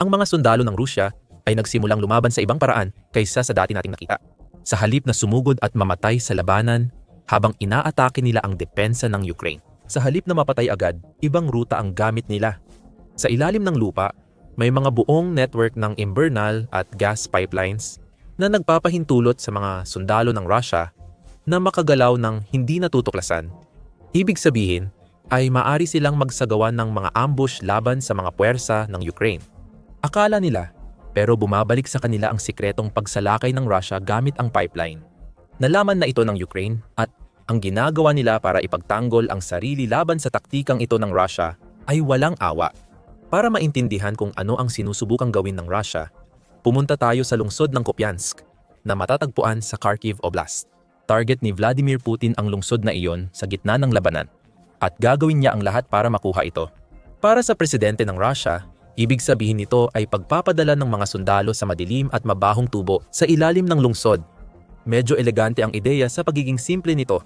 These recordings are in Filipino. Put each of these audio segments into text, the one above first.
Ang mga sundalo ng Rusya ay nagsimulang lumaban sa ibang paraan kaysa sa dati nating nakita. Sa halip na sumugod at mamatay sa labanan habang inaatake nila ang depensa ng Ukraine. Sa halip na mapatay agad, ibang ruta ang gamit nila. Sa ilalim ng lupa, may mga buong network ng imbernal at gas pipelines na nagpapahintulot sa mga sundalo ng Russia na makagalaw ng hindi natutuklasan. Ibig sabihin ay maari silang magsagawa ng mga ambush laban sa mga puwersa ng Ukraine. Akala nila, pero bumabalik sa kanila ang sikretong pagsalakay ng Russia gamit ang pipeline. Nalaman na ito ng Ukraine at ang ginagawa nila para ipagtanggol ang sarili laban sa taktikang ito ng Russia ay walang awa. Para maintindihan kung ano ang sinusubukang gawin ng Russia, pumunta tayo sa lungsod ng Kupiansk na matatagpuan sa Kharkiv Oblast. Target ni Vladimir Putin ang lungsod na iyon sa gitna ng labanan at gagawin niya ang lahat para makuha ito. Para sa presidente ng Russia, ibig sabihin nito ay pagpapadala ng mga sundalo sa madilim at mabahong tubo sa ilalim ng lungsod. Medyo elegante ang ideya sa pagiging simple nito.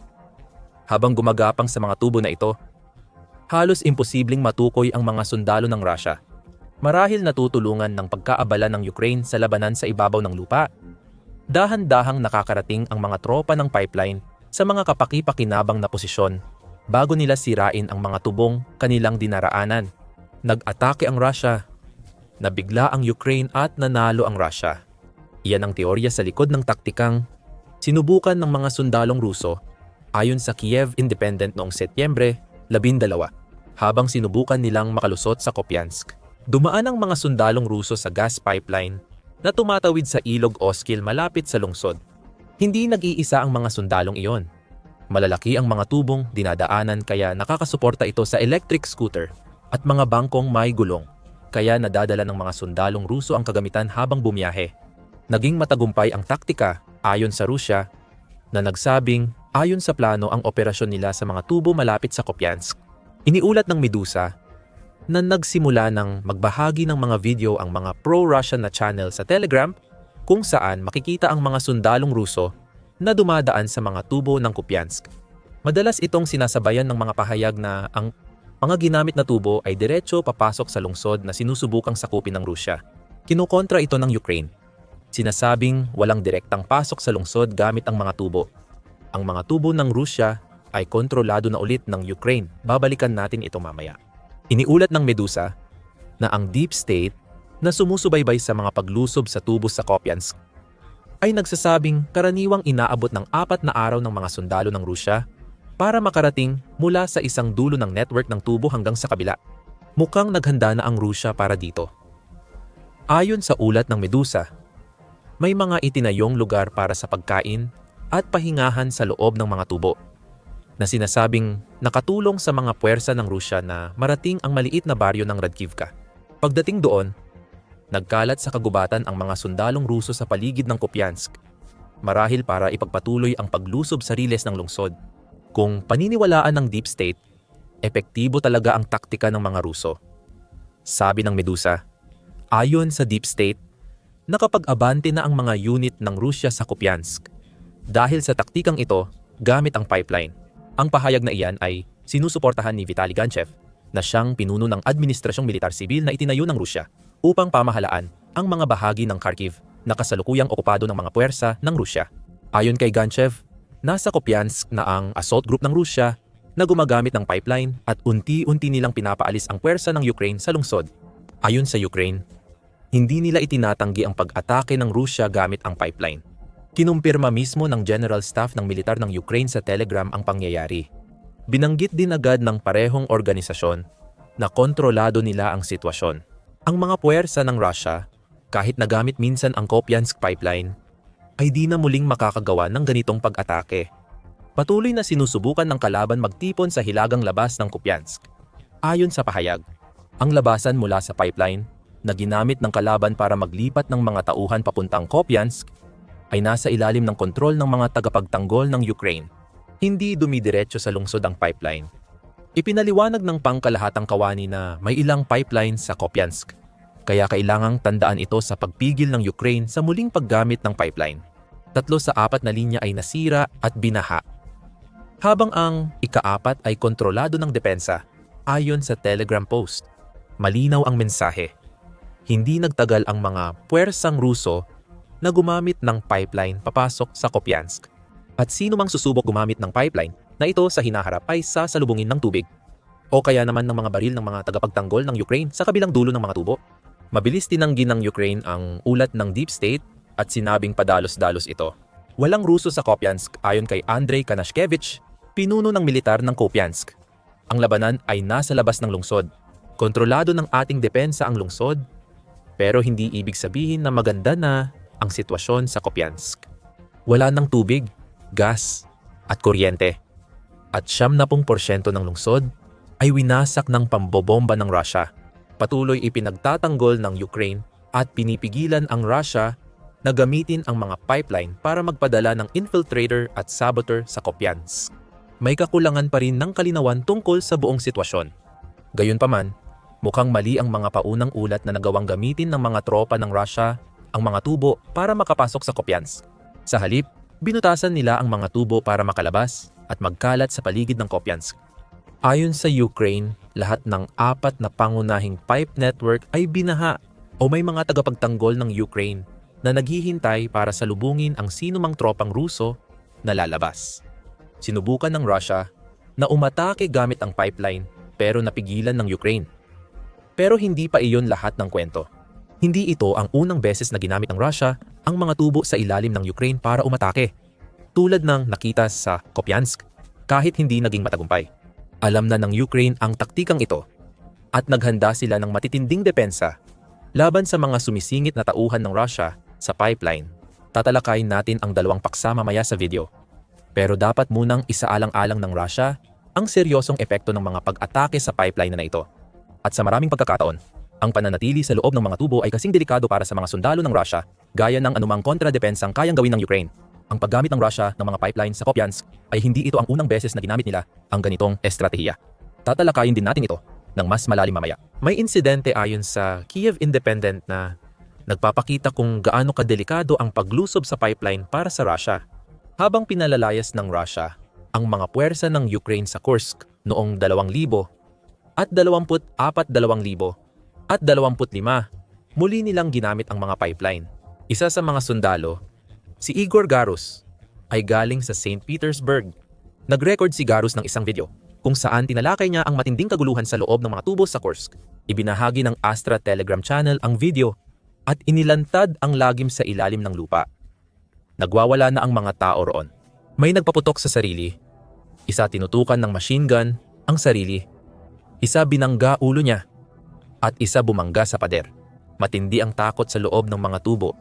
Habang gumagapang sa mga tubo na ito, halos imposibleng matukoy ang mga sundalo ng Russia. Marahil natutulungan ng pagkaabala ng Ukraine sa labanan sa ibabaw ng lupa. Dahan-dahang nakakarating ang mga tropa ng pipeline sa mga kapaki-pakinabang na posisyon bago nila sirain ang mga tubong kanilang dinaraanan. Nag-atake ang Russia, nabigla ang Ukraine at nanalo ang Russia. Iyan ang teorya sa likod ng taktikang sinubukan ng mga sundalong Ruso ayon sa Kiev Independent noong Setyembre 12, habang sinubukan nilang makalusot sa Kupiansk. Dumaan ang mga sundalong Ruso sa gas pipeline na tumatawid sa ilog Oskil malapit sa lungsod. Hindi nag-iisa ang mga sundalong iyon. Malalaki ang mga tubong dinadaanan kaya nakakasuporta ito sa electric scooter at mga bangkong may gulong. Kaya nadadala ng mga sundalong Ruso ang kagamitan habang bumiyahe. Naging matagumpay ang taktika ayon sa Rusya na nagsabing ayon sa plano ang operasyon nila sa mga tubo malapit sa Kupiansk. Iniulat ng Medusa na nagsimula ng magbahagi ng mga video ang mga pro-Russian na channel sa Telegram kung saan makikita ang mga sundalong Ruso na dumadaan sa mga tubo ng Kupiansk. Madalas itong sinasabayan ng mga pahayag na ang mga ginamit na tubo ay diretso papasok sa lungsod na sinusubukang sakupin ng Rusya. Kinukontra ito ng Ukraine. Sinasabing walang direktang pasok sa lungsod gamit ang mga tubo. Ang mga tubo ng Rusya ay kontrolado na ulit ng Ukraine. Babalikan natin ito mamaya. Iniulat ng Medusa na ang deep state na sumusubaybay sa mga paglusob sa tubo sa Kupiansk ay nagsasabing karaniwang inaabot ng 4 na araw ng mga sundalo ng Rusya para makarating mula sa isang dulo ng network ng tubo hanggang sa kabila. Mukhang naghanda na ang Rusya para dito. Ayon sa ulat ng Medusa, may mga itinayong lugar para sa pagkain at pahingahan sa loob ng mga tubo na sinasabing nakatulong sa mga puwersa ng Rusya na marating ang maliit na baryo ng Radkivka. Pagdating doon, nagkalat sa kagubatan ang mga sundalong Ruso sa paligid ng Kupiansk, marahil para ipagpatuloy ang paglusob sa riles ng lungsod. Kung paniniwalaan ng deep state, epektibo talaga ang taktika ng mga Ruso. Sabi ng Medusa, ayon sa deep state, nakapag-abante na ang mga unit ng Rusya sa Kupiansk dahil sa taktikang ito gamit ang pipeline. Ang pahayag na iyan ay sinusuportahan ni Vitaly Ganchev na siyang pinuno ng Administrasyong Militar-Sibil na itinayo ng Rusya upang pamahalaan ang mga bahagi ng Kharkiv na kasalukuyang okupado ng mga puwersa ng Rusya. Ayon kay Ganchev, nasa Kupiansk na ang assault group ng Rusya na gumagamit ng pipeline at unti-unti nilang pinapaalis ang puwersa ng Ukraine sa lungsod. Ayon sa Ukraine, hindi nila itinatanggi ang pag-atake ng Rusya gamit ang pipeline. Kinumpirma mismo ng General Staff ng Militar ng Ukraine sa Telegram ang pangyayari. Binanggit din agad ng parehong organisasyon na kontrolado nila ang sitwasyon. Ang mga puwersa ng Russia, kahit nagamit minsan ang Kupiansk pipeline, ay di na muling makakagawa ng ganitong pag-atake. Patuloy na sinusubukan ng kalaban magtipon sa hilagang labas ng Kupiansk. Ayon sa pahayag, ang labasan mula sa pipeline na ginamit ng kalaban para maglipat ng mga tauhan papuntang Kupiansk ay nasa ilalim ng kontrol ng mga tagapagtanggol ng Ukraine. Hindi dumidiretso sa lungsod ang pipeline. Ipinaliwanag ng pangkalahatang kawani na may ilang pipeline sa Kupiansk, kaya kailangang tandaan ito sa pagpigil ng Ukraine sa muling paggamit ng pipeline. 3 sa 4 na linya ay nasira at binaha. Habang ang ika-4 ay kontrolado ng depensa, ayon sa Telegram post. Malinaw ang mensahe. Hindi nagtagal ang mga puwersang Ruso na gumamit ng pipeline papasok sa Kupiansk. At sino mang susubok gumamit ng pipeline na ito sa hinaharap ay sasalubungin ng tubig. O kaya naman ng mga baril ng mga tagapagtanggol ng Ukraine sa kabilang dulo ng mga tubo. Mabilis tinanggi ng Ukraine ang ulat ng Deep State at sinabing padalos-dalos ito. Walang Ruso sa Kupiansk ayon kay Andrei Kanashkevich, pinuno ng militar ng Kupiansk. Ang labanan ay nasa labas ng lungsod. Kontrolado ng ating depensa ang lungsod, pero hindi ibig sabihin na maganda na ang sitwasyon sa Kupiansk. Wala ng tubig, gas, at kuryente. At 70% ng lungsod ay winasak ng pambobomba ng Russia. Patuloy ipinagtatanggol ng Ukraine at pinipigilan ang Russia na gamitin ang mga pipeline para magpadala ng infiltrator at saboteur sa Kupiansk. May kakulangan pa rin ng kalinawan tungkol sa buong sitwasyon. Gayunpaman, mukhang mali ang mga paunang ulat na nagawang gamitin ng mga tropa ng Russia ang mga tubo para makapasok sa Kupiansk. Sa halip, binutasan nila ang mga tubo para makalabas at magkalat sa paligid ng Kupiansk. Ayon sa Ukraine, lahat ng 4 na pangunahing pipe network ay binaha o may mga tagapagtanggol ng Ukraine na naghihintay para salubungin ang sinumang tropang Ruso na lalabas. Sinubukan ng Russia na umatake gamit ang pipeline pero napigilan ng Ukraine. Pero hindi pa iyon lahat ng kwento. Hindi ito ang unang beses na ginamit ng Russia ang mga tubo sa ilalim ng Ukraine para umatake, tulad ng nakita sa Kupiansk, kahit hindi naging matagumpay. Alam na ng Ukraine ang taktikang ito at naghanda sila ng matitinding depensa laban sa mga sumisingit na tauhan ng Russia sa pipeline. Tatalakayin natin ang 2 paksa mamaya sa video. Pero dapat munang isaalang-alang ng Russia ang seryosong epekto ng mga pag-atake sa pipeline na ito. At sa maraming pagkakataon, ang pananatili sa loob ng mga tubo ay kasing delikado para sa mga sundalo ng Russia gaya ng anumang kontradepensang kayang gawin ng Ukraine. Ang paggamit ng Russia ng mga pipeline sa Kupiansk ay hindi ito ang unang beses na ginamit nila ang ganitong estratehiya. Tatalakayin din natin ito ng mas malalim mamaya. May insidente ayon sa Kiev Independent na nagpapakita kung gaano kadelikado ang paglusob sa pipeline para sa Russia. Habang pinalalayas ng Russia ang mga puwersa ng Ukraine sa Kursk noong 2000 at 24,000 at 25, muli nilang ginamit ang mga pipeline. Isa sa mga sundalo, si Igor Garus, ay galing sa St. Petersburg. Nag-record si Garus ng isang video kung saan tinalakay niya ang matinding kaguluhan sa loob ng mga tubo sa Kursk. Ibinahagi ng Astra Telegram channel ang video at inilantad ang lagim sa ilalim ng lupa. Nagwawala na ang mga tao roon. May nagpaputok sa sarili. Isa tinutukan ng machine gun ang sarili. Isa binangga ulo niya. At isa bumangga sa pader. Matindi ang takot sa loob ng mga tubo.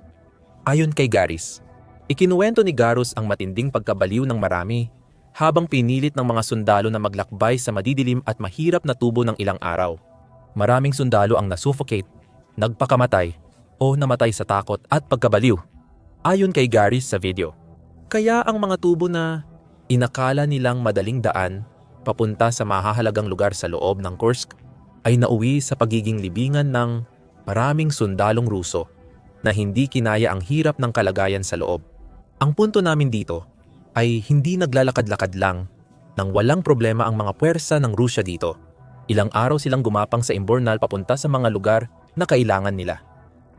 Ayon kay Garis, ikinuwento ni Garus ang matinding pagkabaliw ng marami habang pinilit ng mga sundalo na maglakbay sa madidilim at mahirap na tubo ng ilang araw. Maraming sundalo ang nasuffocate, nagpakamatay o namatay sa takot at pagkabaliw. Ayon kay Garis sa video. Kaya ang mga tubo na inakala nilang madaling daan papunta sa mahahalagang lugar sa loob ng Kursk ay nauwi sa pagiging libingan ng maraming sundalong Ruso na hindi kinaya ang hirap ng kalagayan sa loob. Ang punto namin dito ay hindi naglalakad-lakad lang nang walang problema ang mga puwersa ng Rusya dito. Ilang araw silang gumapang sa Imbornal papunta sa mga lugar na kailangan nila.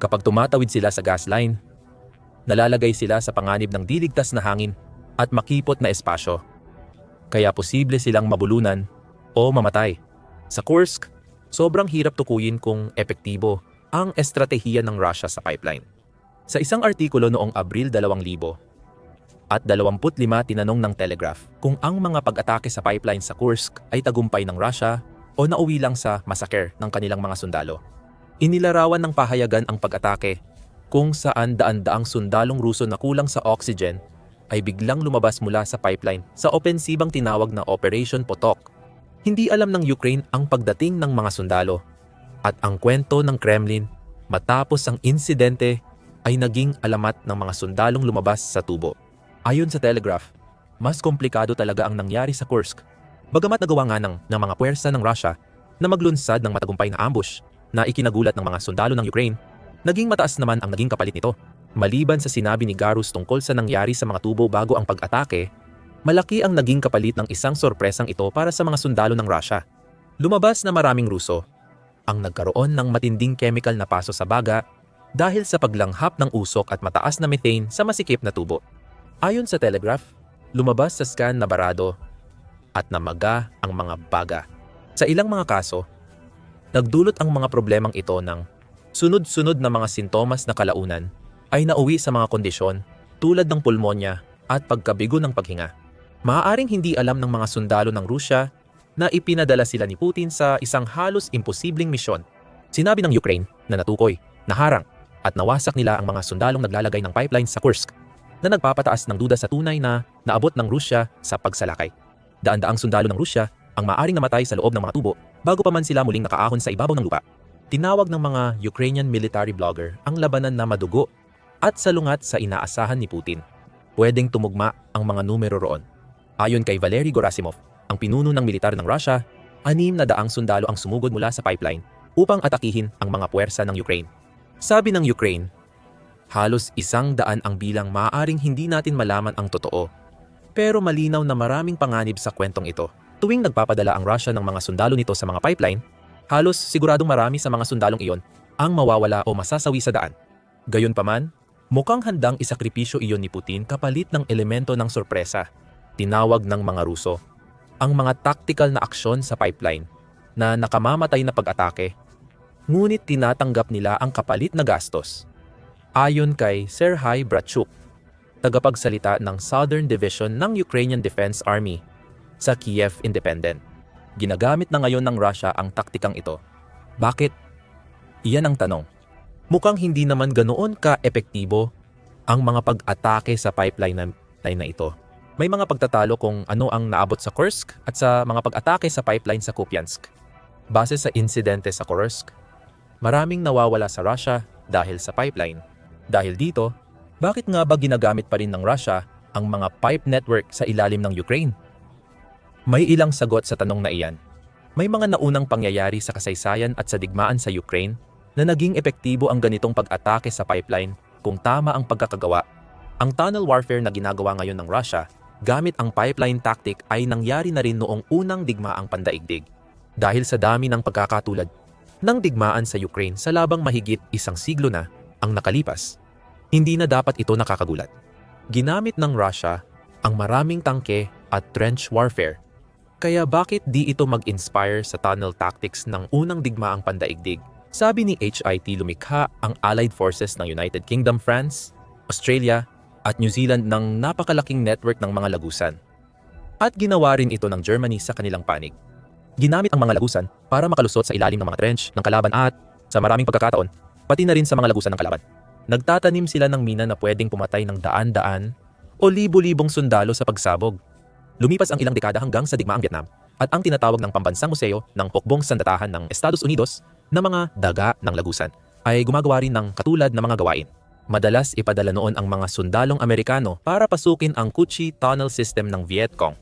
Kapag tumatawid sila sa gas line, nalalagay sila sa panganib ng diligtas na hangin at makipot na espasyo. Kaya posible silang mabulunan o mamatay. Sa Kursk, sobrang hirap tukuyin kung epektibo ang estratehiya ng Russia sa pipeline. Sa isang artikulo noong Abril 2000 at 25 tinanong ng Telegraph kung ang mga pag-atake sa pipeline sa Kursk ay tagumpay ng Russia o nauwi lang sa massacre ng kanilang mga sundalo. Inilarawan ng pahayagan ang pag-atake kung saan daan-daang sundalong Ruso na kulang sa oxygen ay biglang lumabas mula sa pipeline sa opensibang tinawag na Operation Potok. Hindi alam ng Ukraine ang pagdating ng mga sundalo at ang kwento ng Kremlin matapos ang insidente ay naging alamat ng mga sundalong lumabas sa tubo. Ayon sa Telegraph, mas komplikado talaga ang nangyari sa Kursk. Bagamat nagawa nga ng mga puwersa ng Russia na maglunsad ng matagumpay na ambush na ikinagulat ng mga sundalo ng Ukraine, naging mataas naman ang naging kapalit nito. Maliban sa sinabi ni Garus tungkol sa nangyari sa mga tubo bago ang pag-atake, malaki ang naging kapalit ng isang sorpresang ito para sa mga sundalo ng Russia. Lumabas na maraming Ruso ang nagkaroon ng matinding chemical na paso sa baga dahil sa paglanghap ng usok at mataas na methane sa masikip na tubo. Ayon sa Telegraph, lumabas sa scan na barado at namaga ang mga baga. Sa ilang mga kaso, nagdulot ang mga problemang ito ng sunod-sunod na mga sintomas na kalaunan ay nauwi sa mga kondisyon tulad ng pulmonya at pagkabigo ng paghinga. Maaaring hindi alam ng mga sundalo ng Rusya na ipinadala sila ni Putin sa isang halos imposibleng misyon. Sinabi ng Ukraine na natukoy, naharang at nawasak nila ang mga sundalong naglalagay ng pipeline sa Kursk na nagpapataas ng duda sa tunay na naabot ng Rusya sa pagsalakay. Daan-daang sundalo ng Rusya ang maaaring namatay sa loob ng mga tubo bago pa man sila muling nakaahon sa ibabaw ng lupa. Tinawag ng mga Ukrainian military blogger ang labanan na madugo at salungat sa inaasahan ni Putin. Pwedeng tumugma ang mga numero roon. Ayon kay Valery Gerasimov, ang pinuno ng militar ng Russia, 600 sundalo ang sumugod mula sa pipeline upang atakihin ang mga puwersa ng Ukraine. Sabi ng Ukraine, halos 100 ang bilang maaaring hindi natin malaman ang totoo. Pero malinaw na maraming panganib sa kwentong ito. Tuwing nagpapadala ang Russia ng mga sundalo nito sa mga pipeline, halos siguradong marami sa mga sundalong iyon ang mawawala o masasawi sa daan. Gayunpaman, mukhang handang isakripisyo iyon ni Putin kapalit ng elemento ng sorpresa. Tinawag ng mga Ruso ang mga tactical na aksyon sa pipeline na nakamamatay na pag-atake, ngunit tinatanggap nila ang kapalit na gastos. Ayon kay Serhiy Bratchuk, tagapagsalita ng Southern Division ng Ukrainian Defense Army sa Kiev Independent, ginagamit na ngayon ng Russia ang taktikang ito. Bakit? Iyan ang tanong. Mukhang hindi naman ganoon ka-epektibo ang mga pag-atake sa pipeline na ito. May mga pagtatalo kung ano ang naabot sa Kursk at sa mga pag-atake sa pipeline sa Kupiansk. Base sa insidente sa Kursk, maraming nawawala sa Russia dahil sa pipeline. Dahil dito, bakit nga ba ginagamit pa rin ng Russia ang mga pipe network sa ilalim ng Ukraine? May ilang sagot sa tanong na iyan. May mga naunang pangyayari sa kasaysayan at sa digmaan sa Ukraine na naging epektibo ang ganitong pag-atake sa pipeline kung tama ang pagkakagawa. Ang tunnel warfare na ginagawa ngayon ng Russia gamit ang pipeline tactic ay nangyari na rin noong unang digmaang pandaigdig. Dahil sa dami ng pagkakatulad ng digmaan sa Ukraine sa labang mahigit 1 siglo na ang nakalipas, hindi na dapat ito nakakagulat. Ginamit ng Russia ang maraming tangke at trench warfare. Kaya bakit di ito mag-inspire sa tunnel tactics ng unang digmaang pandaigdig? Sabi ni HIT, lumikha ang Allied Forces ng United Kingdom, France, Australia, at New Zealand ng napakalaking network ng mga lagusan. At ginawa rin ito ng Germany sa kanilang panig. Ginamit ang mga lagusan para makalusot sa ilalim ng mga trench ng kalaban at, sa maraming pagkakataon, pati na rin sa mga lagusan ng kalaban. Nagtatanim sila ng mina na pwedeng pumatay ng daan-daan o libo-libong sundalo sa pagsabog. Lumipas ang ilang dekada hanggang sa digmaang Vietnam at ang tinatawag ng pambansang museo ng hukbong sandatahan ng Estados Unidos na mga daga ng lagusan ay gumagawa rin ng katulad na mga gawain. Madalas ipadala noon ang mga sundalong Amerikano para pasukin ang Cu Chi Tunnel System ng Viet Cong.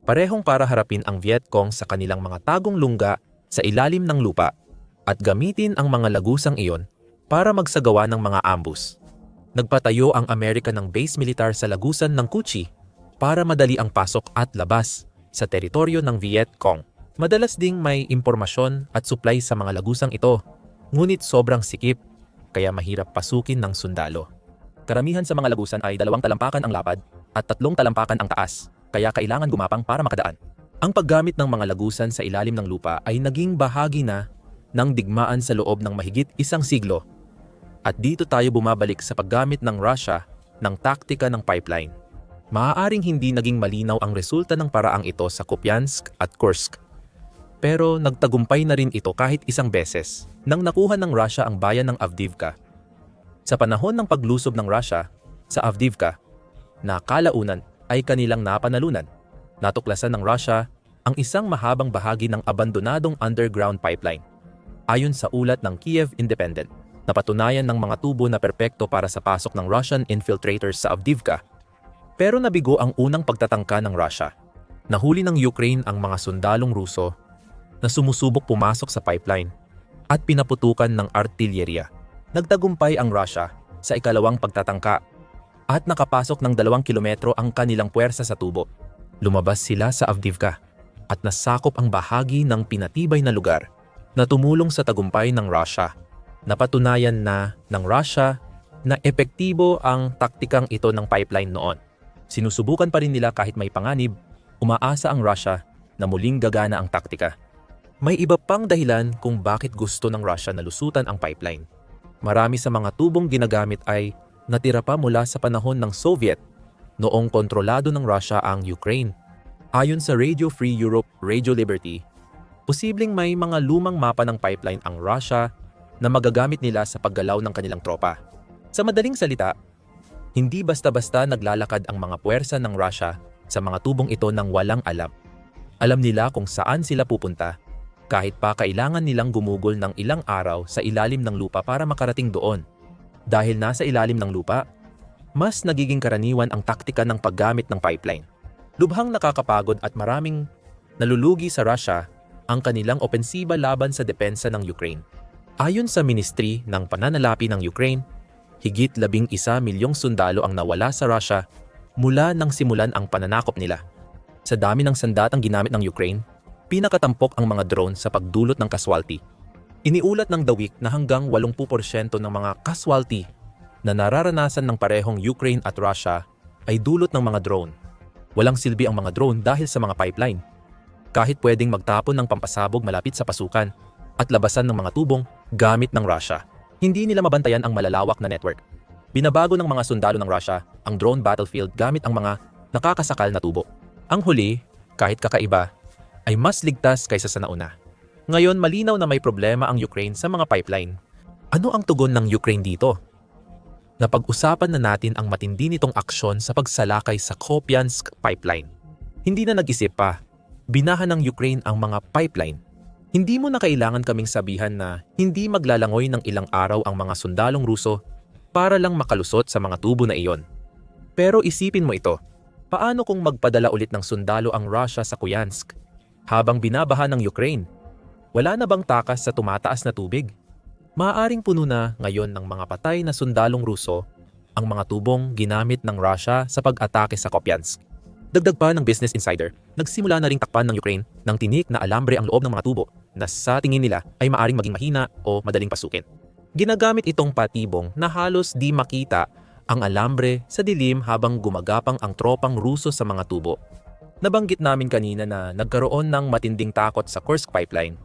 Parehong para harapin ang Viet Cong sa kanilang mga tagong lungga sa ilalim ng lupa at gamitin ang mga lagusang iyon para magsagawa ng mga ambush. Nagpatayo ang Amerika ng base militar sa lagusan ng Cu Chi para madali ang pasok at labas sa teritoryo ng Viet Cong. Madalas ding may impormasyon at supply sa mga lagusang ito, ngunit sobrang sikip kaya mahirap pasukin ng sundalo. Karamihan sa mga lagusan ay 2 talampakan ang lapad at 3 talampakan ang taas, kaya kailangan gumapang para makadaan. Ang paggamit ng mga lagusan sa ilalim ng lupa ay naging bahagi na ng digmaan sa loob ng mahigit 1 siglo. At dito tayo bumabalik sa paggamit ng Russia ng taktika ng pipeline. Maaaring hindi naging malinaw ang resulta ng paraang ito sa Kupiansk at Kursk. Pero nagtagumpay na rin ito kahit 1 beses nang nakuha ng Russia ang bayan ng Avdiivka. Sa panahon ng paglusob ng Russia sa Avdiivka, na kalaunan ay kanilang napanalunan, natuklasan ng Russia ang isang mahabang bahagi ng abandonadong underground pipeline. Ayon sa ulat ng Kiev Independent, napatunayan ng mga tubo na perpekto para sa pasok ng Russian infiltrators sa Avdiivka. Pero nabigo ang unang pagtatangka ng Russia. Nahuli ng Ukraine ang mga sundalong Ruso na sumusubok pumasok sa pipeline at pinaputukan ng artilyerya. Nagtagumpay ang Russia sa ikalawang pagtatangka at nakapasok ng 2 kilometro ang kanilang puwersa sa tubo. Lumabas sila sa Avdiivka at nasakop ang bahagi ng pinatibay na lugar na tumulong sa tagumpay ng Russia. Napatunayan na ng Russia na epektibo ang taktikang ito ng pipeline noon. Sinusubukan pa rin nila kahit may panganib, umaasa ang Russia na muling gagana ang taktika. May iba pang dahilan kung bakit gusto ng Russia na lusutan ang pipeline. Marami sa mga tubong ginagamit ay natira pa mula sa panahon ng Soviet noong kontrolado ng Russia ang Ukraine. Ayon sa Radio Free Europe, Radio Liberty, posibleng may mga lumang mapa ng pipeline ang Russia na magagamit nila sa paggalaw ng kanilang tropa. Sa madaling salita, hindi basta-basta naglalakad ang mga puwersa ng Russia sa mga tubong ito nang walang alam. Alam nila kung saan sila pupunta, kahit pa kailangan nilang gumugol ng ilang araw sa ilalim ng lupa para makarating doon. Dahil nasa ilalim ng lupa, mas nagiging karaniwan ang taktika ng paggamit ng pipeline. Lubhang nakakapagod at maraming nalulugi sa Russia ang kanilang opensiba laban sa depensa ng Ukraine. Ayon sa Ministry ng Pananalapi ng Ukraine, higit 11 milyong sundalo ang nawala sa Russia mula nang simulan ang pananakop nila. Sa dami ng sandatang ginamit ng Ukraine, pinakatampok ang mga drone sa pagdulot ng casualty. Iniulat ng The Week na hanggang 80% ng mga casualty na nararanasan ng parehong Ukraine at Russia ay dulot ng mga drone. Walang silbi ang mga drone dahil sa mga pipeline. Kahit pwedeng magtapon ng pampasabog malapit sa pasukan at labasan ng mga tubong gamit ng Russia, hindi nila mabantayan ang malalawak na network. Binabago ng mga sundalo ng Russia ang drone battlefield gamit ang mga nakakasakal na tubo. Ang huli, kahit kakaiba, ay mas ligtas kaysa sa nauna. Ngayon malinaw na may problema ang Ukraine sa mga pipeline. Ano ang tugon ng Ukraine dito? Napag-usapan na natin ang matindi nitong aksyon sa pagsalakay sa Kupiansk pipeline. Hindi na nag-isip pa, binahan ng Ukraine ang mga pipeline. Hindi mo na kailangan kaming sabihan na hindi maglalangoy ng ilang araw ang mga sundalong Ruso para lang makalusot sa mga tubo na iyon. Pero isipin mo ito, paano kung magpadala ulit ng sundalo ang Russia sa Kupiansk habang binabaha ng Ukraine? Wala na bang takas sa tumataas na tubig? Maaaring puno na ngayon ng mga patay na sundalong Ruso ang mga tubong ginamit ng Russia sa pag-atake sa Kupiansk. Dagdag pa ng Business Insider, nagsimula na ring takpan ng Ukraine ng tinik na alambre ang loob ng mga tubo na sa tingin nila ay maaaring maging mahina o madaling pasukin. Ginagamit itong patibong na halos di makita ang alambre sa dilim habang gumagapang ang tropang Ruso sa mga tubo. Nabanggit namin kanina na nagkaroon ng matinding takot sa Kursk pipeline.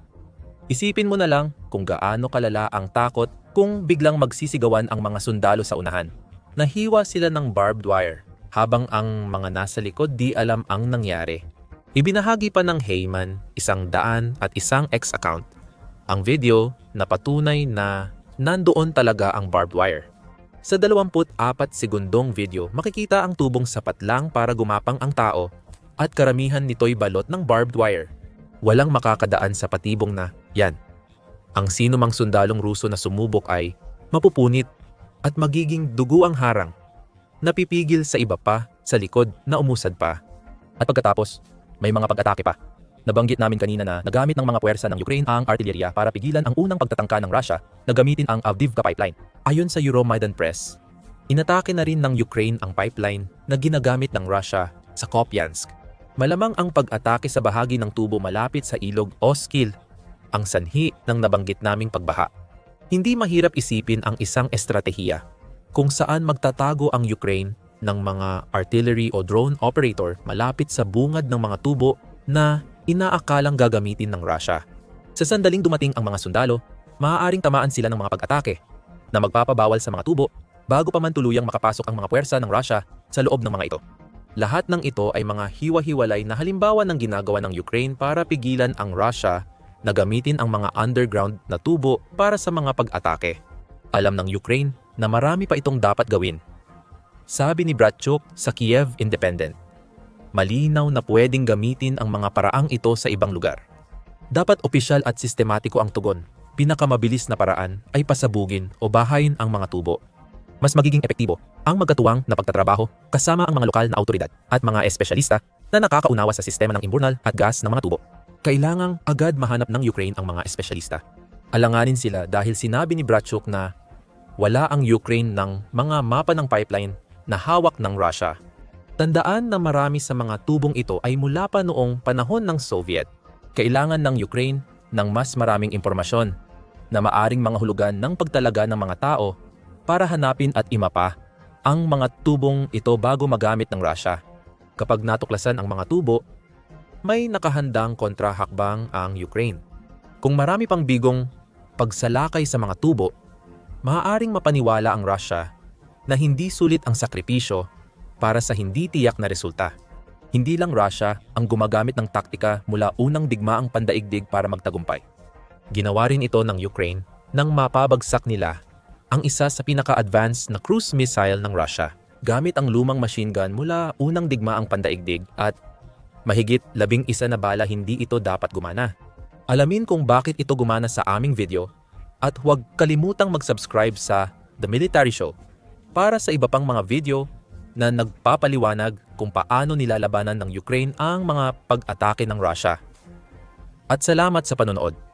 Isipin mo na lang kung gaano kalala ang takot kung biglang magsisigawan ang mga sundalo sa unahan. Nahiwa sila ng barbed wire habang ang mga nasa likod di alam ang nangyari. Ibinahagi pa ng Heyman, 100 at isang X account ang video na patunay na nandoon talaga ang barbed wire. Sa 24 segundong video, makikita ang tubong sapat lang para gumapang ang tao at karamihan nito'y balot ng barbed wire. Walang makakadaan sa patibong na yan. Ang sino mang sundalong Ruso na sumubok ay mapupunit at magiging dugo ang harang, napipigil sa iba pa sa likod na umusad pa. At pagkatapos, may mga pag-atake pa. Nabanggit namin kanina na nagamit ng mga puwersa ng Ukraine ang artillerya para pigilan ang unang pagtatangka ng Russia na gamitin ang Avdiivka pipeline. Ayon sa Euromaidan Press, inatake na rin ng Ukraine ang pipeline na ginagamit ng Russia sa Kupiansk. Malamang ang pag-atake sa bahagi ng tubo malapit sa ilog Oskil ang sanhi ng nabanggit naming pagbaha. Hindi mahirap isipin ang isang estratehiya kung saan magtatago ang Ukraine ng mga artillery o drone operator malapit sa bungad ng mga tubo na inaakalang gagamitin ng Russia. Sa sandaling dumating ang mga sundalo, maaaring tamaan sila ng mga pag-atake na magpapabawal sa mga tubo bago pa man tuluyang makapasok ang mga puwersa ng Russia sa loob ng mga ito. Lahat ng ito ay mga hiwa-hiwalay na halimbawa ng ginagawa ng Ukraine para pigilan ang Russia na gamitin ang mga underground na tubo para sa mga pag-atake. Alam ng Ukraine na marami pa itong dapat gawin. Sabi ni Bratchuk sa Kiev Independent, malinaw na pwedeng gamitin ang mga paraang ito sa ibang lugar. Dapat opisyal at sistematiko ang tugon. Pinakamabilis na paraan ay pasabugin o bahayin ang mga tubo. Mas magiging epektibo ang magkatuwang na pagtatrabaho kasama ang mga lokal na autoridad at mga espesyalista na nakakaunawa sa sistema ng imburnal at gas ng mga tubo. Kailangang agad mahanap ng Ukraine ang mga espesyalista. Alanganin sila dahil sinabi ni Bratchuk na wala ang Ukraine ng mga mapa ng pipeline na hawak ng Russia. Tandaan na marami sa mga tubong ito ay mula pa noong panahon ng Soviet. Kailangan ng Ukraine ng mas maraming impormasyon na maaring mga hulugan ng pagtalaga ng mga tao para hanapin at imapa ang mga tubong ito bago magamit ng Russia. Kapag natuklasan ang mga tubo, may nakahandang kontrahakbang ang Ukraine. Kung marami pang bigong pagsalakay sa mga tubo, maaaring mapaniwala ang Russia na hindi sulit ang sakripisyo para sa hindi tiyak na resulta. Hindi lang Russia ang gumagamit ng taktika mula unang digmaang pandaigdig para magtagumpay. Ginawa rin ito ng Ukraine nang mapabagsak nila ang isa sa pinaka-advanced na cruise missile ng Russia gamit ang lumang machine gun mula unang digmaang pandaigdig at mahigit 11 na bala hindi ito dapat gumana. Alamin kung bakit ito gumana sa aming video at huwag kalimutang mag-subscribe sa The Military Show para sa iba pang mga video na nagpapaliwanag kung paano nilalabanan ng Ukraine ang mga pag-atake ng Russia. At salamat sa panonood.